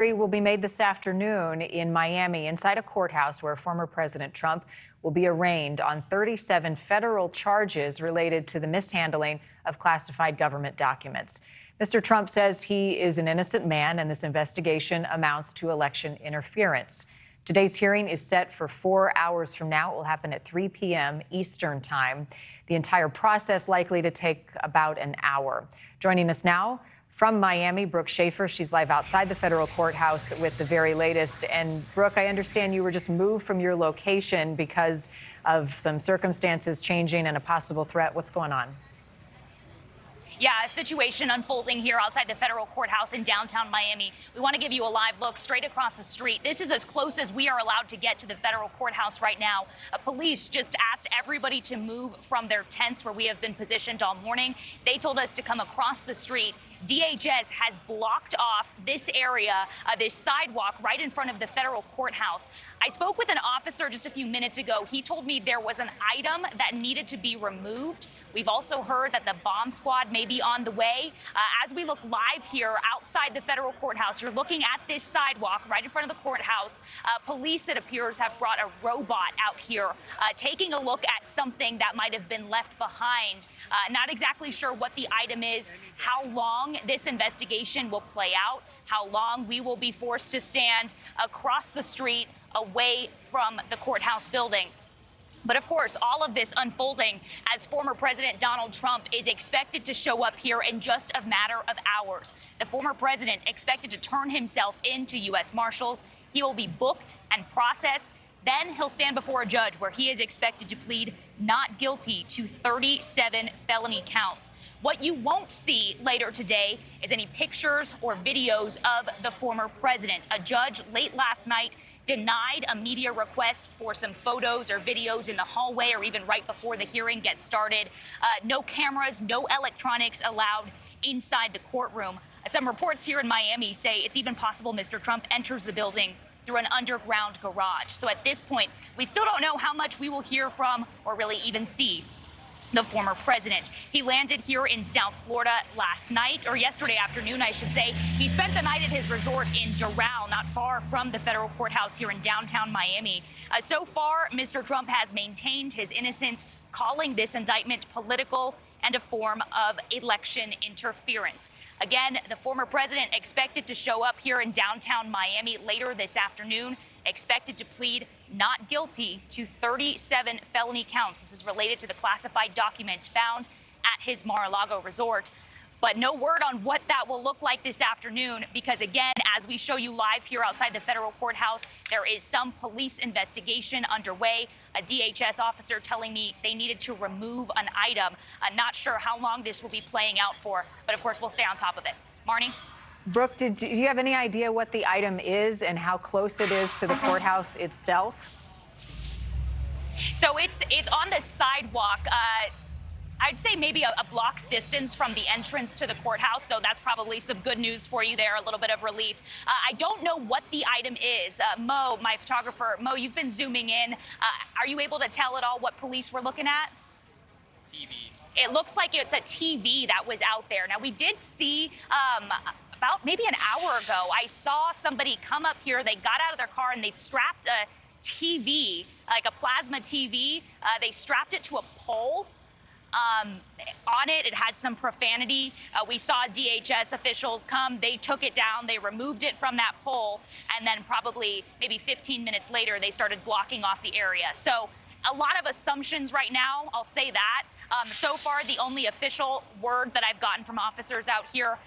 Will be made this afternoon in Miami inside a courthouse where former President Trump will be arraigned on 37 federal charges related to the mishandling of classified government documents. Mr. Trump says he is an innocent man and this investigation amounts to election interference. Today's hearing is set for 4 hours from now. It will happen at 3 p.m. Eastern Time. The entire process likely to take about an hour. Joining us now from Miami, Brooke Schaefer. She's live outside the federal courthouse with the very latest. And Brooke, I understand you were just moved from your location because of some circumstances changing and a possible threat. What's going on? Yeah, a situation unfolding here outside the federal courthouse in downtown Miami. We want to give you a live look straight across the street. This is as close as we are allowed to get to the federal courthouse right now. Police just asked everybody to move from their tents where we have been positioned all morning. They told us to come across the street. DHS has blocked off this area, this sidewalk right in front of the federal courthouse. I spoke with an officer just a few minutes ago. He told me there was an item that needed to be removed. We've also heard that the bomb squad may be on the way. As we look live here outside the federal courthouse, you're looking at this sidewalk right in front of the courthouse. Police, it appears, have brought a robot out here, taking a look at something that might have been left behind. Not exactly sure what the item is, how long this investigation will play out, how long we will be forced to stand across the street away from the courthouse building. But of course, all of this unfolding as former President Donald Trump is expected to show up here in just a matter of hours. The former president expected to turn himself in to U.S. Marshals. He will be booked and processed. Then he'll stand before a judge where he is expected to plead not guilty to 37 felony counts. What you won't see later today is any pictures or videos of the former president. A judge late last night denied a media request for some photos or videos in the hallway or even right before the hearing gets started. No cameras, no electronics allowed inside the courtroom. Some reports here in Miami say it's even possible Mr. Trump enters the building through an underground garage. So at this point, we still don't know how much we will hear from or really even see the former president. He landed here in South Florida last night, or yesterday afternoon, I should say. He spent the night at his resort in Doral, not far from the federal courthouse here in downtown Miami. So far, Mr. Trump has maintained his innocence, calling this indictment political and a form of election interference. Again, the former president expected to show up here in downtown Miami later this afternoon, expected to plead not guilty to 37 felony counts. This is related to the classified documents found at his Mar-a-Lago resort. But no word on what that will look like this afternoon, because again, as we show you live here outside the federal courthouse, there is some police investigation underway. A DHS officer telling me they needed to remove an item. I'm not sure how long this will be playing out for, but of course we'll stay on top of it. Marni? Brooke, do you have any idea what the item is and how close it is to the courthouse itself? So it's on the sidewalk. I'd say maybe a block's distance from the entrance to the courthouse, so that's probably some good news for you there, a little bit of relief. I don't know what the item is. Mo, my photographer, Mo, you've been zooming in. Are you able to tell at all what police were looking at? TV. It looks like it's a TV that was out there. Now, we did see about maybe an hour ago, I saw somebody come up here. They got out of their car and they strapped a TV, like a plasma TV. They strapped it to a pole. On it had some profanity. We saw DHS officials come. They took it down. They removed it from that pole. And then probably maybe 15 minutes later, they started blocking off the area. So a lot of assumptions right now, I'll say that. So far, the only official word that I've gotten from officers out here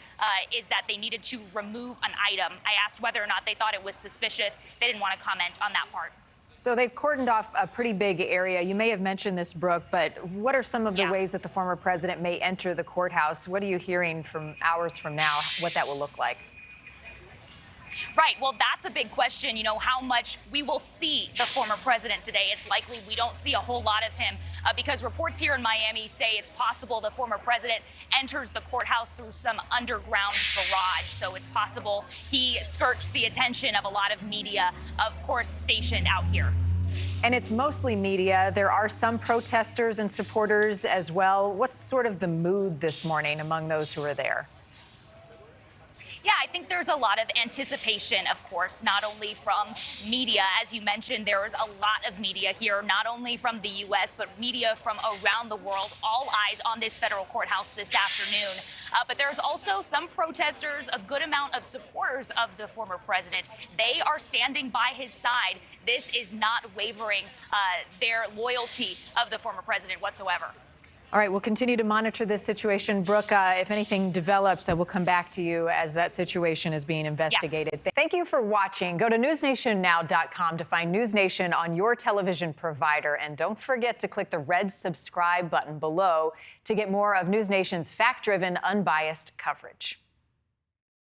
is that they needed to remove an item. I asked whether or not they thought it was suspicious. They didn't want to comment on that part. So they've cordoned off a pretty big area. You may have mentioned this, Brooke, but what are some of the ways that the former president may enter the courthouse? What are you hearing from hours from now, what that will look like? Right. Well, that's a big question, you know, how much we will see the former president today. It's likely we don't see a whole lot of him because reports here in Miami say it's possible the former president enters the courthouse through some underground garage. So it's possible he skirts the attention of a lot of media, of course, stationed out here. And it's mostly media. There are some protesters and supporters as well. What's sort of the mood this morning among those who are there? Yeah, I think there's a lot of anticipation, of course, not only from media. As you mentioned, there is a lot of media here, not only from the U.S., but media from around the world, all eyes on this federal courthouse this afternoon. But there's also some protesters, a good amount of supporters of the former president. They are standing by his side. This is not wavering their loyalty of the former president whatsoever. All right, we'll continue to monitor this situation. Brooke, if anything develops, we'll come back to you as that situation is being investigated. Yeah. Thank you for watching. Go to newsnationnow.com to find News Nation on your television provider. And don't forget to click the red subscribe button below to get more of News Nation's fact-driven, unbiased coverage.